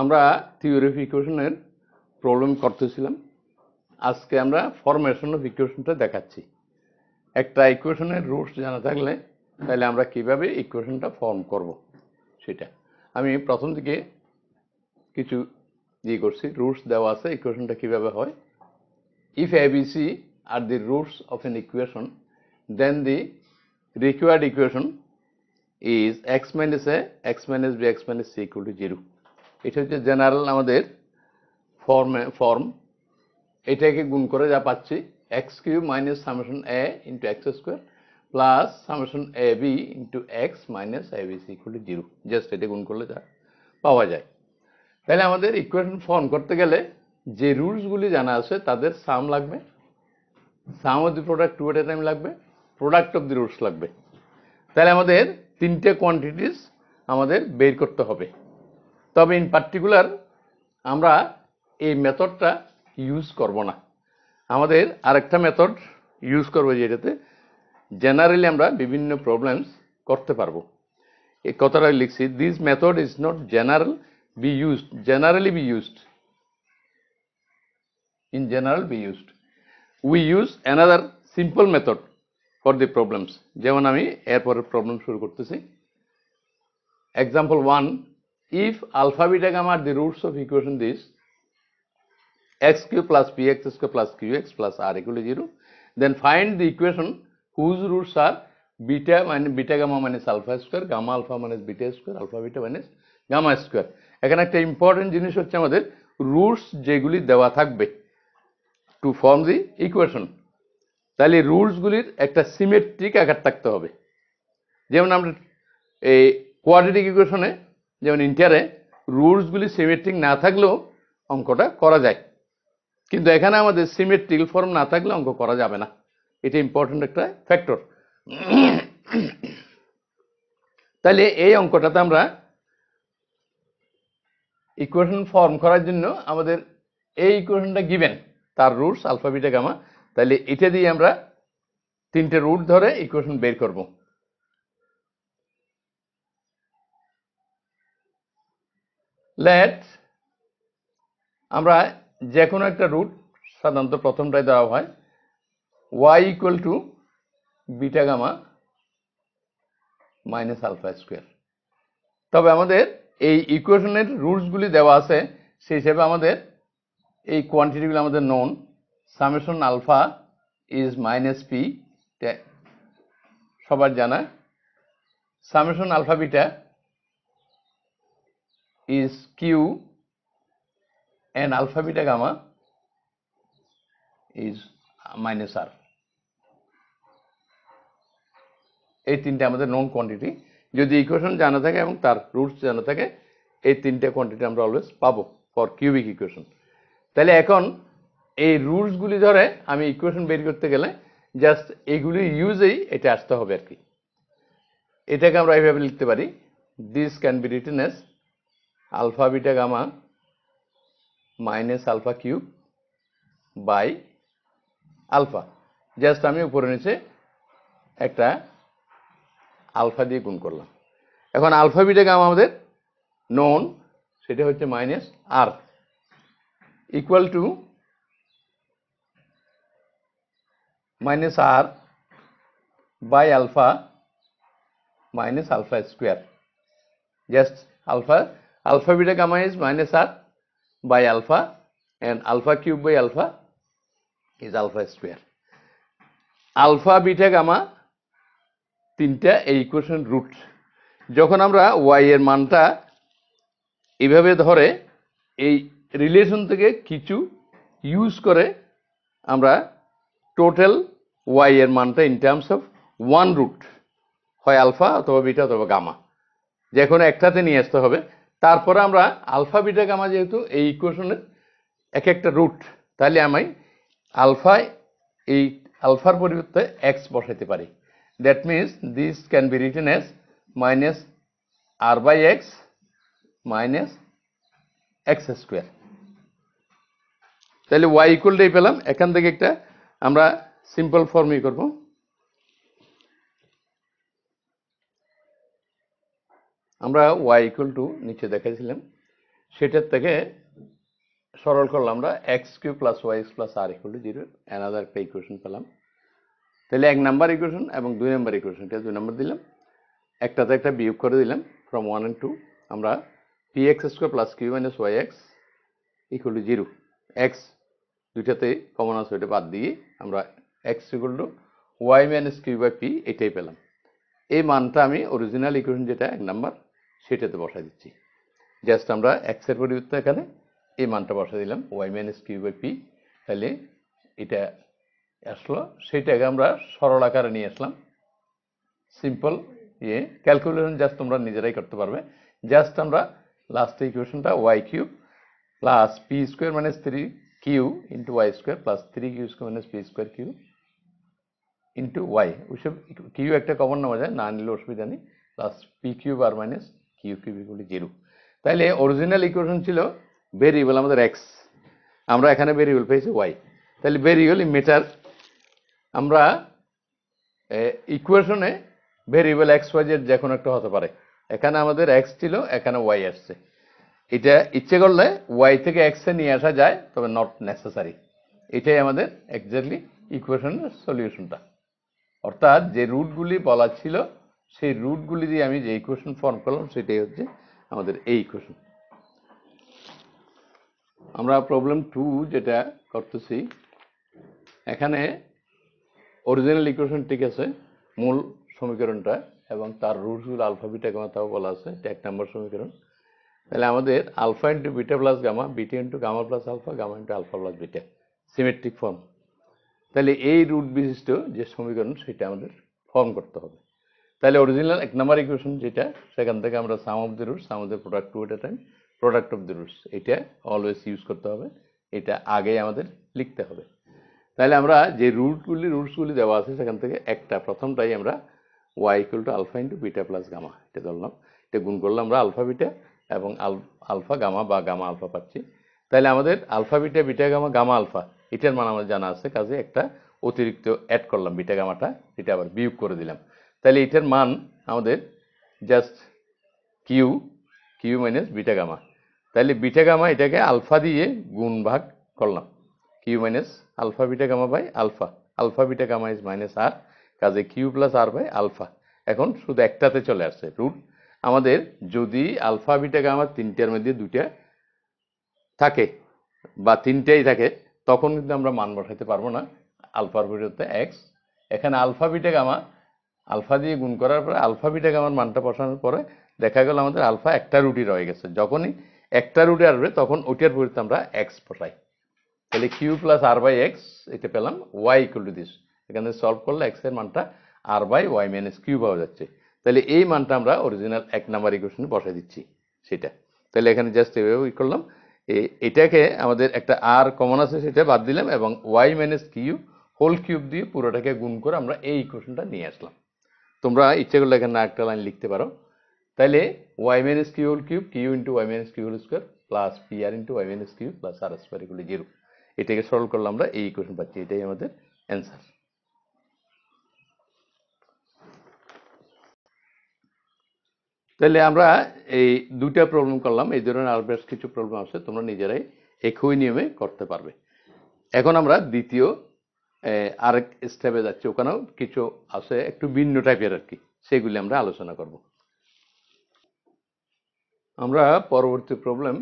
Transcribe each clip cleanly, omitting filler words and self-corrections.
আমরা theory of ইকুয়েশনের problem করতেছিলাম। আজকে আমরা ফরমেশন অফ ইকুয়েশনটা দেখাচ্ছি। একটা ইকুয়েশনের রুটস জানা থাকলে তাহলে আমরা কিভাবে ইকুয়েশনটা ফর্ম করব সেটা আমি প্রথম দিকে কিছু করছি। রুটস দেওয়া আছে, ইকুয়েশনটা কিভাবে হয়। If ABC are the roots of an equation, then the required equation is x minus a, x minus b, x minus c equal to 0. এটা হচ্ছে জেনারেল আমাদের ফর্ম। এটাকে গুণ করে যা পাচ্ছি x cube minus summation a into x square plus summation a b into x minus a b c equal to 0। Just এটা গুণ করলে যা পাওয়া যায়। তাহলে আমাদের ইকুয়েশন ফর্ম করতে গেলে যে রুলসগুলি জানা আছে তাদের সাম লাগবে, sum of the product two at a time লাগবে, প্রোডাক্ট অফ দি রুটস লাগবে। তাহলে আমাদের তিনটে কোয়ান্টিটিস আমাদের বের করতে হবে। তবে ইন পার্টিকুলার আমরা এই মেথডটা ইউজ করব না, আমাদের আরেকটা মেথড ইউজ করবো যেটাতে জেনারেলি আমরা বিভিন্ন প্রবলেমস করতে পারবো। এই কথাটা লিখছি, this method is not generally be used. In general be used. We use another simple method for the problems. যেমন আমি এরপরে প্রবলেম শুরু করতেছি। Example 1, if alpha beta gamma are the roots of equation this x cube plus px square plus qx plus r equal to 0, then find the equation whose roots are beta gamma minus alpha square, gamma alpha minus beta square, alpha beta minus gamma square. এখানে একটা important জিনিস হচ্ছে আমাদের roots যেগুলি দেওয়া থাকবে to form the equation, তাহলে রুটসগুলির একটা সিমেট্রিক আকার থাকতে হবে। যেমন আমরা এই কোয়াড্রেটিক ইকুয়েশনে যেমন ইন্টারে রুটসগুলি সিমেট্রিক না থাকলেও অঙ্কটা করা যায়, কিন্তু এখানে আমাদের সিমেট্রিক ফর্ম না থাকলে অঙ্ক করা যাবে না। এটা ইম্পর্টেন্ট একটা ফ্যাক্টর। তাহলে এই অঙ্কটাতে আমরা ইকুয়েশন ফর্ম করার জন্য আমাদের এই ইকুয়েশনটা গিভেন, তার রুটস আলফা বিটা গামা। তাহলে এটা দিয়ে আমরা তিনটে রুট ধরে ইকুয়েশন বের করব। লেট আমরা যে কোনো একটা রুট, সাধারণত প্রথমটাই দেওয়া হয় y equal to beta gamma minus alpha square. তবে আমাদের এই ইকুয়েশনের রুটসগুলি দেওয়া আছে, সেই হিসেবে আমাদের এই কোয়ান্টিটিগুলো আমাদের known. Summation alpha is minus p, সবার জানা। Summation alpha beta is q and alpha beta gamma is minus r. এই তিনটে আমাদের নোন কোয়ান্টিটি। যদি ইকুয়েশন জানা থাকে এবং তার রুটস জানা থাকে, এই তিনটে কোয়ান্টিটি আমরা অলওয়েজ পাবো ফর কিউবিক ইকুয়েশন। তাহলে এখন এই রুটসগুলি ধরে আমি ইকুয়েশন বের করতে গেলে জাস্ট এইগুলি ইউজেই এটা আসতে হবে আর কি। এটাকে আমরা এইভাবে লিখতে পারি, this can be written as alpha beta gamma minus alpha cube by alpha. Just আমি উপরে নিচে একটা আলফা দিয়ে গুণ করলাম। এখন আলফা বিটা গামা আমাদের নোন, সেটা হচ্ছে minus r equal to minus r by alpha minus alpha square. Just alpha beta gamma is minus r by alpha and alpha cube by alpha is alpha square. Alpha beta gamma তিনটা এই equation root. যখন আমরা y এর মানটা এইভাবে ধরে এই relation থেকে কিছু ইউজ করে আমরা টোটাল y এর মানটা in terms of one root, হয় আলফা অথবা বিটা অথবা গামা, যে কোনো একটাতে নিয়ে আসতে হবে। তারপরে আমরা আলফা বিটা গামা যেহেতু এই ইকুয়েশনের এক একটা রুট, তাহলে আমি এই আলফার পরিবর্তে এক্স বসাইতে পারি। That means this can be written as minus r by x minus x square. তাহলে ওয়াই ইকুয়ালটাই পেলাম। এখান থেকে একটা আমরা সিম্পল ফর্মই করব। আমরা y ইকুয়াল টু নিচে দেখাইছিলাম সেটার থেকে সরল করলাম আমরা x q plus y x plus r equal to 0 another একটা ইকুয়েশন পেলাম। তাহলে 1 নাম্বার ইকুয়েশন এবং 2 নাম্বার ইকুয়েশন, এটা 2 নাম্বার দিলাম, একটাতে একটা বিয়োগ করে দিলাম ফ্রম 1 and 2। আমরা p x square plus q minus y x equal to 0, x দুইটাতে কমন আছে ওইটা বাদ দিয়ে আমরা x equal to y minus q by p এটাই পেলাম। এই মানটা আমি অরিজিনাল ইকুয়েশন যেটা 1 নাম্বার সেটাতে বসাই দিচ্ছি। জাস্ট আমরা এক্স এর পরিবর্তে এখানে এই মানটা বসাই দিলাম y minus q by p. তাহলে এটা আসলো, সেটাকে আমরা সরল আকারে নিয়ে আসলাম। সিম্পল ক্যালকুলেশন জাস্ট তোমরা নিজেরাই করতে পারবে। জাস্ট আমরা লাস্ট ইকুয়েশনটা y cube plus p square minus 3q into y square plus 3q square minus p square q into y, ওইসব কিউ একটা কমন নেওয়া যায়, না নিলে অসুবিধা নেই, প্লাস পি কিউব আর minus q cube equal to 0। তাহলে অরিজিনাল ইকুয়েশন ছিল ভেরিয়েবল আমাদের এক্স, আমরা এখানে ভেরিয়েবল পেয়েছি ওয়াই। তাহলে ভেরিয়েবল মেটার, আমরা ইকুয়েশনে ভেরিয়েবল এক্স ওয়াই জেড যে কোনো একটা হতে পারে। এখানে আমাদের এক্স ছিল, এখানে ওয়াই আসছে। এটা ইচ্ছে করলে ওয়াই থেকে এক্স এ নিয়ে আসা যায়, তবে নট নেসেসারি। এটাই আমাদের এক্স্যাক্টলি ইকুয়েশনের সলিউশনটা। অর্থাৎ যে রুটগুলি বলা ছিল সেই রুটগুলি দিয়ে আমি যে ইকুয়েশন ফর্ম করলাম সেটাই হচ্ছে আমাদের এই ইকুয়েশন। আমরা প্রবলেম 2 যেটা করতেছি, এখানে অরিজিনাল ইকুয়েশন ঠিক আছে, মূল সমীকরণটা এবং তার রুটসগুলো আলফা বিটা গামা তাও বলা আছে, এটা 1 নম্বর সমীকরণ। তাহলে আমাদের alpha into beta plus gamma, beta into gamma plus alpha, gamma into alpha plus beta, symmetric form. তাহলে এই রুট বিশিষ্ট যে সমীকরণ সেটা আমাদের ফর্ম করতে হবে। তাহলে অরিজিনাল 1 নম্বর ইকুয়েশন যেটা, সেখান থেকে আমরা sum of the roots, sum of the product two at a time, product of the roots, এটা অলওয়েজ ইউজ করতে হবে, এটা আগেই আমাদের লিখতে হবে। তাহলে আমরা যে রুটসগুলি দেওয়া আছে সেখান থেকে একটা প্রথমটাই আমরা y equal to alpha into beta plus gamma এটা ধরলাম, এটা গুণ করলাম আমরা আলফা বিটা এবং আলফা গামা বা গামা আলফা পাচ্ছি। তাহলে আমাদের alpha beta beta gamma gamma alpha এটার মান আমাদের জানা আছে, কাজে একটা অতিরিক্ত অ্যাড করলাম বিটা গামাটা, এটা আবার বিয়োগ করে দিলাম। তাহলে এটার মান আমাদের just q q minus beta gamma. তাহলে বিটা গামা এটাকে আলফা দিয়ে গুণ ভাগ করলাম, q minus alpha beta gamma by alpha, alpha beta gamma is minus r, কাজে q plus r by alpha. এখন শুধু একটাতে চলে আসছে রুট। আমাদের যদি আলফা বিটা গামা তিনটার মধ্যে দুইটা থাকে বা তিনটাই থাকে, তখন কিন্তু আমরা মান বসাইতে পারবো না, আলফার পরিবর্তে এক্স। এখানে আলফা বিটা গামা আলফা দিয়ে গুণ করার পরে আলফা বিটা গামার মানটা বসানোর পরে দেখা গেল আমাদের আলফা একটা রুটই রয়ে গেছে। যখনই একটা রুটে আসবে তখন ওইটার পরিবর্তে আমরা এক্স বসাই। তাহলে q plus r by x এটা পেলাম, ওয়াই ইকুয়াল টু দিস, এখানে সলভ করলে এক্স এর মানটা r by y minus q পাওয়া যাচ্ছে। তাহলে এই মানটা আমরা অরিজিনাল 1 নাম্বার ইকুয়েশনে বসাই দিচ্ছি সেটা। তাহলে এখানে জাস্ট এভাবে করলাম, এটাকে আমাদের একটা আর কমন আছে সেটা বাদ দিলাম এবং y minus q whole cube দিয়ে পুরোটাকে গুণ করে আমরা এই ইকুয়েশনটা নিয়ে আসলাম। তোমরা ইচ্ছে করলে এখানে একটা লাইন লিখতে পারো। তাহলে y minus q whole cube, q into y minus q whole square plus p r into y minus q plus r square equal to 0। এটাকে সরল করলে আমরা এই ইকুয়েশন পাচ্ছি, এটাই আমাদের অ্যান্সার। তাহলে আমরা এই দুইটা প্রবলেম করলাম, এই ধরনের আরো বেশ কিছু প্রবলেম আছে, তোমরা নিজেরাই একই নিয়মে করতে পারবে। এখন আমরা দ্বিতীয় আরেক স্টেপে যাচ্ছি, ওখানেও কিছু আছে একটু ভিন্ন টাইপের আর কি, সেগুলি আমরা আলোচনা করব। আমরা পরবর্তী প্রবলেম,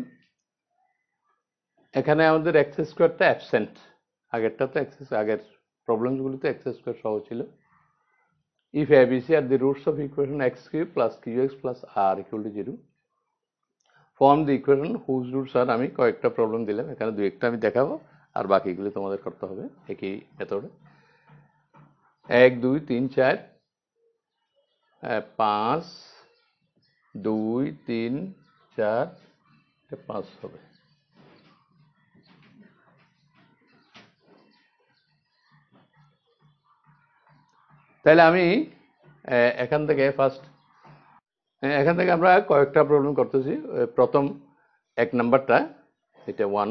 এখানে আমাদের এক্স স্কোয়ারটা অ্যাবসেন্ট, আগেরটা তো আগের প্রবলেমগুলিতে এক্স স্কোয়ার সহ ছিল। If abc are the roots of equation x cube plus q x plus r equal to 0, form the equation whose roots are. আমি কয়েকটা প্রবলেম দিলাম, এখানে দু একটা আমি দেখাবো আর বাকিগুলি তোমাদের করতে হবে একই মেথডে। 1 2 3 4 5 2 3 4 5 হবে। তাহলে আমি এখান থেকে আমরা কয়েকটা প্রবলেম করতেছি। প্রথম 1 নাম্বারটা, এটা 1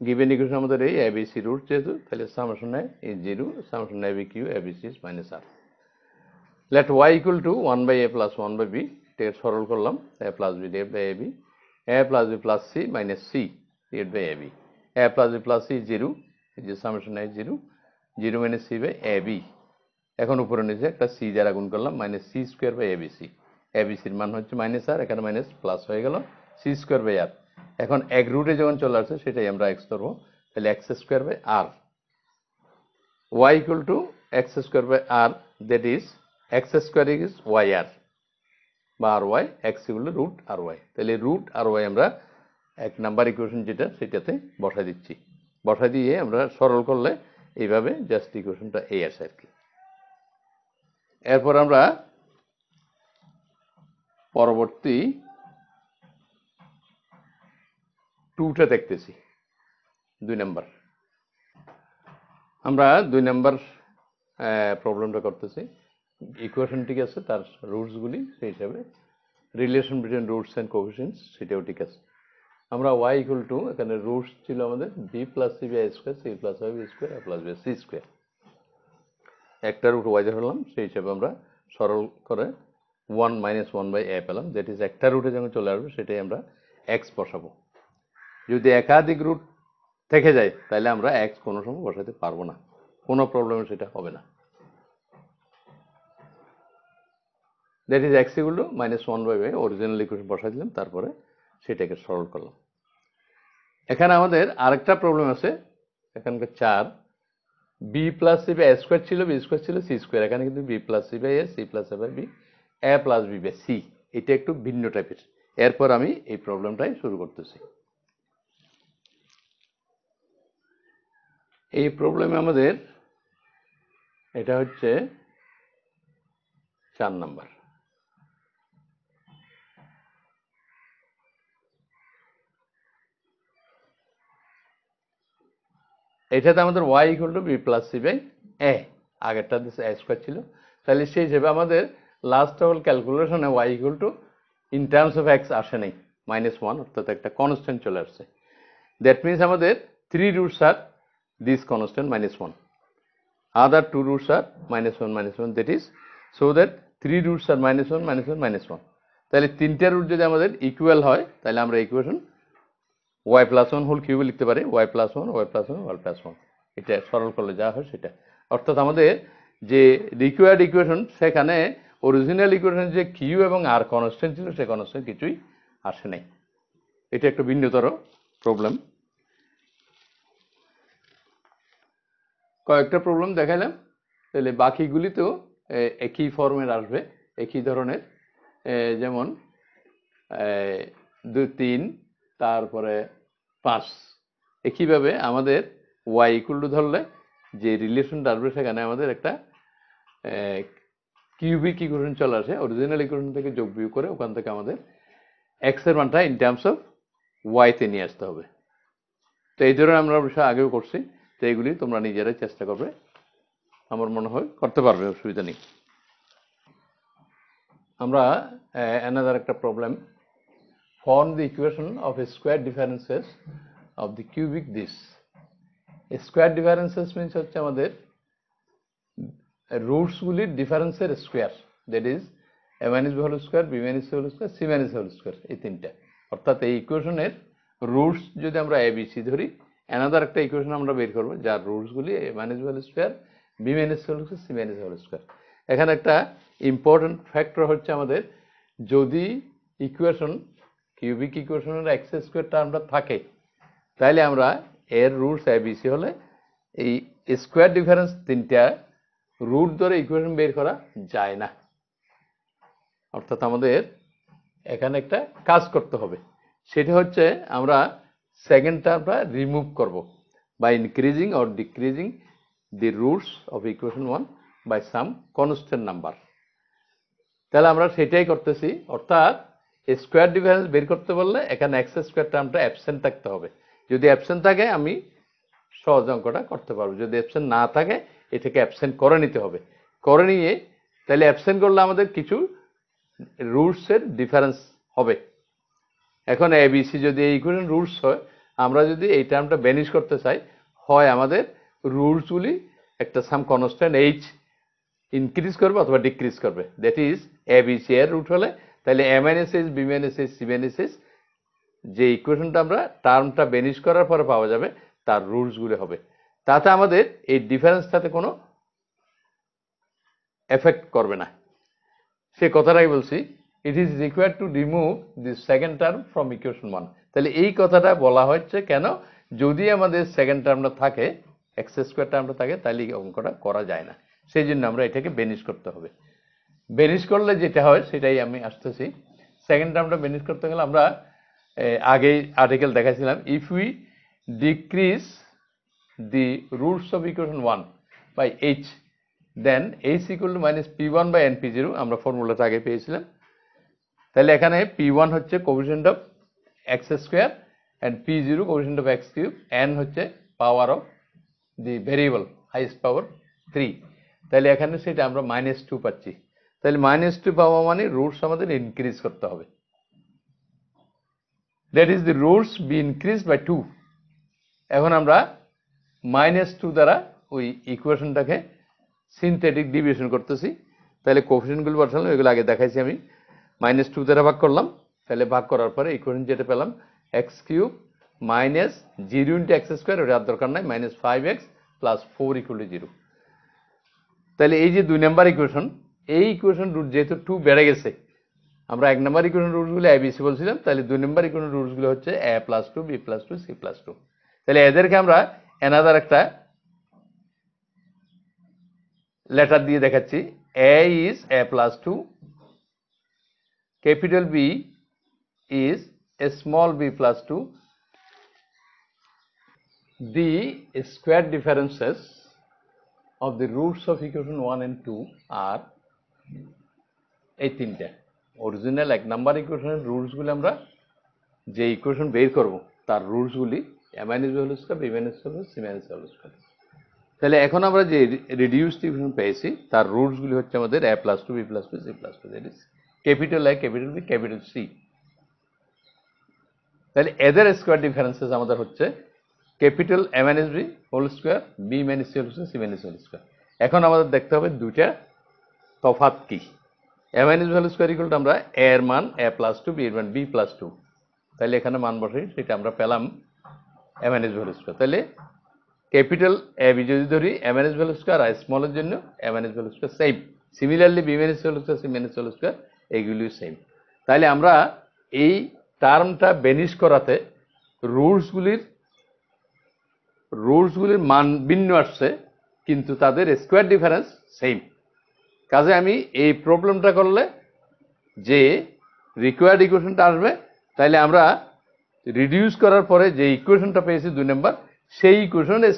গিভেন ইকুয়েশন আমাদের এই এবিসি রুট যেহেতু, তাহলে summation is 0, summation ab q abc is minus r. Let y equal to 1 by a plus 1 by b, এটাকে সরল করলাম, a plus b divide by ab a plus b plus c minus c divided by ab. A plus b plus c is 0, এই যে summation is 0, 0 minus c by ab. এখন উপরে নিচে একটা c দ্বারা গুণ করলাম minus c square by abc. abc এর মান হচ্ছে মাইনাস আর, এখানে মাইনাস প্লাস হয়ে গেল c স্কোয়ার বাই r. এখন এক রুটে যখন চলে আসছে সেটাই আমরা x ধরবো, তাহলে x square by r. y equal to x square by r, that is x square is yr বা ry, x equal to root ry. তাহলে root ry আমরা এক নাম্বার ইকুয়েশন যেটা সেটাতে বসাই দিচ্ছি, বসাই দিয়ে আমরা সরল করলে এইভাবে জাস্ট ইকুয়েশনটা এই আসে আর কি। এরপর আমরা পরবর্তী 2টা দেখতেছি, 2 নাম্বার। আমরা 2 নাম্বার প্রবলেমটা করতেছি। ইকুয়েশন ঠিক আছে, তার রুটসগুলি সেই হিসাবে relation between roots and coefficients সেটাও ঠিক আছে। আমরা y ইকুয়াল টু, এখানে রুটস ছিল আমাদের b plus c by a square, c plus y B square, a plus b c square. একটা রুট y ধরলাম, সেই হিসাবে আমরা সরল করে 1 মাইনাস 1 বাই a পেলাম, দ্যাট ইজ একটা রুটে যখন চলে আসবে সেটাই আমরা x বসাবো। যদি একাধিক রুট থেকে যায় তাহলে আমরা x কোনো সময় বসাতে পারবো না, কোনো প্রবলেম সেটা হবে না। That is x equal to minus 1 by original equation বসাই দিলাম, তারপরে সেটাকে সরল করলাম। এখানে আমাদের আরেকটা প্রবলেম আছে, এখানকার 4 b plus c by a square ছিল, b স্কোয়ার ছিল c স্কোয়ার, এখানে কিন্তু b plus c by a, c plus a by b, a plus b by c, এটা একটু ভিন্ন টাইপের। এরপর আমি এই প্রবলেমটাই শুরু করতেছি। এই প্রবলেমে আমাদের এটা হচ্ছে 4 নাম্বার। এটাতে আমাদের y equal to b plus c by a, আগেরটা a স্কোয়ার ছিল, তাহলে সেই হিসেবে আমাদের লাস্ট অফ ক্যালকুলেশনে y equal to in terms of x আসে নাই, -1, অর্থাৎ একটা কনস্ট্যান্ট চলে আসছে। দ্যাট মিনস আমাদের 3 রুটস আর this constant -1, other 2 roots are -1, that is so that 3 roots are -1, -1, -1। তাহলে তিনটা রুট যদি আমাদের ইকুয়াল হয় তাহলে আমরা ইকুয়েশন y প্লাস 1 হোল কিউবে লিখতে পারি, y plus 1, y plus 1, y plus 1, এটা সরল করলে যা হয় সেটা। অর্থাৎ আমাদের যে রিকোয়ার্ড ইকুয়েশন সেখানে অরিজিনাল ইকুয়েশন যে কিউ এবং আর কনস্ট্যান্ট ছিল সে কনস্ট্যান্ট কিছুই আসে নাই। এটা একটা ভিন্নতর প্রবলেম। কয়েকটা প্রবলেম দেখাইলাম, তাহলে বাকিগুলিতেও একই ফর্মের আসবে, একই ধরনের, যেমন 2, 3, তারপরে 5। একইভাবে আমাদের y ইকুয়াল টু ধরলে যে রিলেশনটা আসবে সেখানে আমাদের একটা কিউবিক ইকুয়েশন চলে আসে, অরিজিনাল ইকুয়েশন থেকে যোগ বিয়োগ করে ওখান থেকে আমাদের x এর মানটা ইন টার্মস অফ y তে নিয়ে আসতে হবে। তো এই ধরনের আমরা বিষয় আগেও করছি, তো এইগুলি তোমরা নিজেরাই চেষ্টা করবে, আমার মনে হয় করতে পারবে, অসুবিধা নেই। আমরা অ্যানাদার একটা problem, form the equation of a square differences of the cubic this. A square differences means হচ্ছে আমাদের রুটস গুলির ডিফারেন্সের square, that is a minus b whole square, b minus c whole square, c minus whole square, এই তিনটা। অর্থাৎ এই ইকুয়েশনের roots যদি আমরা a b c ধরি, অ্যানাদার একটা ইকুয়েশন আমরা বের করবো যার রুটস গুলি a minus b whole square, b minus c whole square, c minus whole square। এখানে একটা ইম্পর্টেন্ট ফ্যাক্টর হচ্ছে আমাদের যদি ইকুয়েশন কিউবিক ইকুয়েশনের এক্স স্কোয়ার টার্মটা থাকে তাহলে আমরা এর রুটস এ বি সি হলে এই স্কোয়ার ডিফারেন্স তিনটা রুট ধরে ইকুয়েশন বের করা যায় না। অর্থাৎ আমাদের এখানে একটা কাজ করতে হবে, সেটা হচ্ছে আমরা সেকেন্ড টার্মটা রিমুভ করব by increasing or decreasing the roots of equation 1 by some constant number. তাহলে আমরা সেটাই করতেছি, অর্থাৎ স্কোয়ার ডিফারেন্স বের করতে বললে এখানে এক্স স্কোয়ার টার্মটা অ্যাবসেন্ট থাকতে হবে। যদি অ্যাবসেন্ট থাকে আমি সহজ অঙ্কটা করতে পারবো, যদি অ্যাবসেন্ট না থাকে এটাকে অ্যাবসেন্ট করে নিতে হবে। করে নিয়ে তাহলে অ্যাবসেন্ট করলে আমাদের কিছু রুটসের ডিফারেন্স হবে। এখন এবিসি যদি এই ইকুয়েশন রুটস হয়, আমরা যদি এই টার্মটা ব্যানিশ করতে চাই, হয় আমাদের রুটসগুলি একটা সাম কনস্ট্যান্ট এইচ ইনক্রিজ করবে অথবা ডিক্রিজ করবে। দ্যাট ইজ এবিসি এর রুট হলে তাহলে a minus h, b minus h, c minus h যে ইকুয়েশনটা আমরা টার্মটা বেনিশ করার পরে পাওয়া যাবে তার রুটসগুলো হবে, তাতে আমাদের এই ডিফারেন্সটাতে কোনো এফেক্ট করবে না। সে কথাটাই বলছি, it is required to remove the second term from equation 1। তাহলে এই কথাটা বলা হচ্ছে কেন, যদি আমাদের সেকেন্ড টার্মটা থাকে, এক্স স্কোয়ার টার্মটা থাকে, তাহলে এই অঙ্কটা করা যায় না। সেই জন্য আমরা এটাকে বেনিশ করতে হবে। বেনিশ করলে যেটা হয় সেটাই আমি আসতেছি। সেকেন্ড টার্মটা বেনিশ করতে গেলে আমরা আগেই আর্টিকেল দেখাইছিলাম, if we decrease the roots of equation 1 by h, then h equal to minus P1 by NP0, আমরা ফর্মুলাটা আগে পেয়েছিলাম। তাহলে এখানে P1 হচ্ছে coefficient of x square and P0 coefficient of x cube, n হচ্ছে power of the variable highest power 3। তাহলে এখানে সেটা আমরা -2 পাচ্ছি। তাহলে -2 পাওয়া মানে রুটস আমাদের ইনক্রিজ করতে হবে। That is the roots be increase by 2। এখন আমরা -2 দ্বারা ওই ইকুয়েশনটাকে সিনথেটিক ডিভিশন করতেছি। তাহলে কোএফিসিয়েন্টগুলো বসালাম, এগুলো আগে দেখাইছি আমি। -2 দ্বারা ভাগ করলাম, তাহলে ভাগ করার পরে ইকুয়েশন যেটা পেলাম x cube minus 0 into x square, ওটা আর দরকার নাই, -5x প্লাস 4 ইকুয়াল টু 0। তাহলে এই যে 2 নম্বর ইকুয়েশন, এই ইকুয়েশন রুট যেহেতু 2 বেড়ে গেছে, আমরা 1 নম্বর ইকুয়েশন রুটসগুলো ABC বলছিলাম, তাহলে 2 নম্বর ইকুয়েশন রুটসগুলো হচ্ছে a plus 2 b plus 2 c plus 2। তাহলে এদেরকে আমরা অ্যানাদার একটা লেটার দিয়ে দেখাচ্ছি, a is a plus 2, capital B is a small b plus 2, the square differences of the roots of equation 1 and 2 are এই তিনটা। অরিজিনাল 1 নাম্বার ইকুয়েশনের রুটসগুলি আমরা যে ইকুয়েশন বের করব তার রুটসগুলি a minus b whole square, b minus c whole square, c minus whole square। তাহলে এখন আমরা যে রিডিউসড ইকুয়েশন পেয়েছি তার রুটসগুলি হচ্ছে আমাদের a plus 2 b plus 2 c plus 2, that is capital A, capital B, capital C। তাহলে এদের স্কোয়ার ডিফারেন্সেস আমাদের হচ্ছে capital A minus b whole square, b minus c whole square, c minus whole square. এখন আমাদের দেখতে হবে দুইটা তফাৎ কি। A minus b whole square equal to আমরা a এর মান a প্লাস 2, b এর মান b প্লাস 2। তাহলে এখানে মান বসাই, সেটা আমরা পেলাম a minus b whole square. তাহলে ক্যাপিটাল A b যদি ধরি a minus b whole square, আর স্মলের জন্য a minus b whole square same. Similarly b minus c whole square, c minus whole square এগুলিও সেম। তাহলে আমরা এই টার্মটা বেনিশ করাতে রুটসগুলির মান ভিন্ন আসছে, কিন্তু তাদের স্কোয়ার ডিফারেন্স সেম। কাজে আমি এই প্রবলেমটা করলে যে রিকোয়ার্ড ইকুয়েশনটা আসবে, তাহলে আমরা রিডিউস করার পরে যে ইকুয়েশনটা পেয়েছি 2 নম্বর, সেই ইকুয়েশনের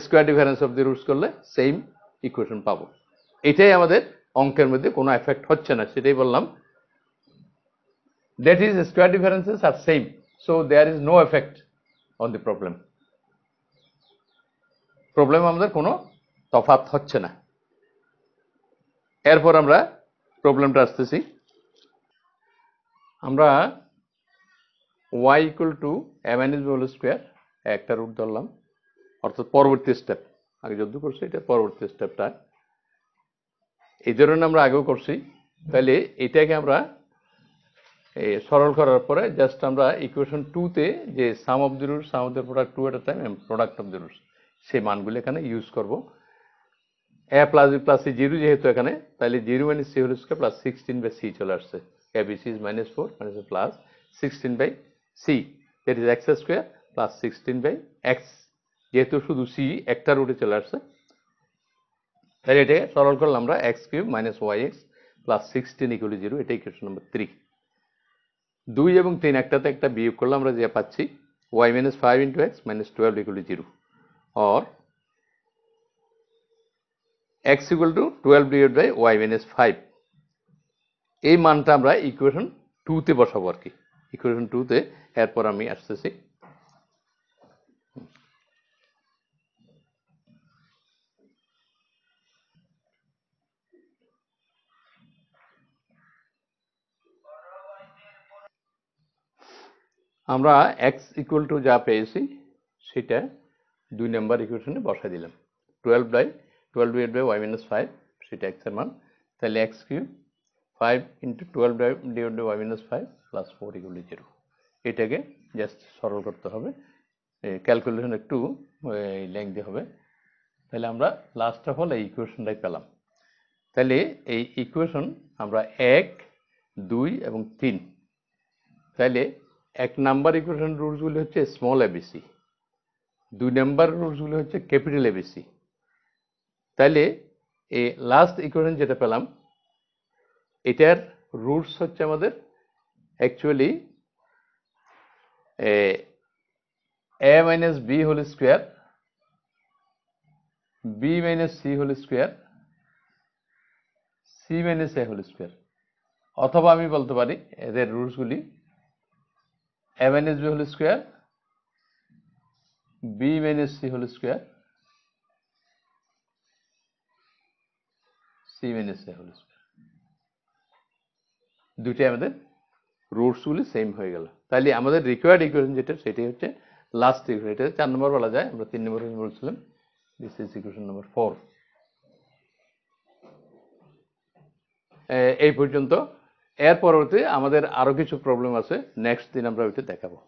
square difference of the roots করলে সেম ইকুয়েশন পাবো। এটাই আমাদের অঙ্কের মধ্যে কোনো এফেক্ট হচ্ছে না, সেটাই বললাম। That is, square differences are same, so there is no effect on the problem. Problem আমাদের কোনো তফাৎ হচ্ছে না। এরপর আমরা প্রবলেমটা আসতেছি। আমরা y equal to a minus b whole square একটা রুট ধরলাম, অর্থাৎ পরবর্তী স্টেপ। আগে যদ্দ করছি এটা পরবর্তী স্টেপটা, এই ধরনের আমরা আগেও করছি। তাহলে এটাকে আমরা সরল করার পরে জাস্ট আমরা ইকুয়েশন 2-তে যে sum of the roots, sum of the product 2 at a time এবং প্রোডাক্ট অফ দি রুটস, সেই মানগুলো এখানে ইউজ করব। a plus b plus c 0 যেহেতু এখানে, তাহলে 0 minus c whole square plus 16 by c চলে আসছে। abc is -4 minus plus 16 by c, that is x square plus 16 by x, যেহেতু শুধু c একটা রুটে চলে আসছে। তাহলে এটাকে সরল করলে আমরা x cube minus y x plus 16 equal to 0, এটা ইকুয়েশন নম্বর 3। 2 এবং 3 একটাতে একটা বিয়োগ করলে আমরা যে পাচ্ছি y minus 5 into x minus 12 equal to 0, or x equal to 12 divided by y minus 5। এই মানটা আমরা ইকুয়েশন 2-তে বসাবো আর কি, ইকুয়েশন 2-তে। এরপর আমি আসতেছি। আমরা x ইকুয়াল টু যা পেয়েছি সেটা 2 নম্বর ইকুয়েশনে বসাই দিলাম। 12 divided by y minus 5, সেটা x এর মান। তাহলে x cube 5 into 12 divided by y minus 5 plus 4 equal to 0, এটাকে জাস্ট সরল করতে হবে, ক্যালকুলেশন একটু লেংদি হবে। তাহলে আমরা লাস্ট অফ অল এই ইকুয়েশনটাই পেলাম। তাহলে এই ইকুয়েশন আমরা 1, 2 এবং 3, তাহলে 1 নাম্বার ইকুয়েশন রুটসগুলি হচ্ছে স্মল এবিসি, 2 নাম্বার রুটসগুলি হচ্ছে ক্যাপিটাল এবিসি। তাহলে এই লাস্ট ইকুয়েশন যেটা পেলাম এটার রুটস হচ্ছে আমাদের actually a minus b whole square, b minus c whole square, c minus a whole square, অথবা আমি বলতে পারি এদের রুটসগুলি a minus b whole square, b minus c whole square, c minus a whole square। দুইটাই আমাদের রুটসগুলি same হয়ে গেল। তাহলে আমাদের রিকোয়ার্ড ইকুয়েশন যেটা সেটাই হচ্ছে লাস্ট ইকুয়েশন। এটা 4 নম্বর বলা যায়, আমরা 3 নম্বর বলছিলাম। This is equation number 4। এই পর্যন্ত। এর পরবর্তী আমাদের আরো কিছু প্রবলেম আছে, নেক্সট দিন আমরা ওইটা দেখাবো।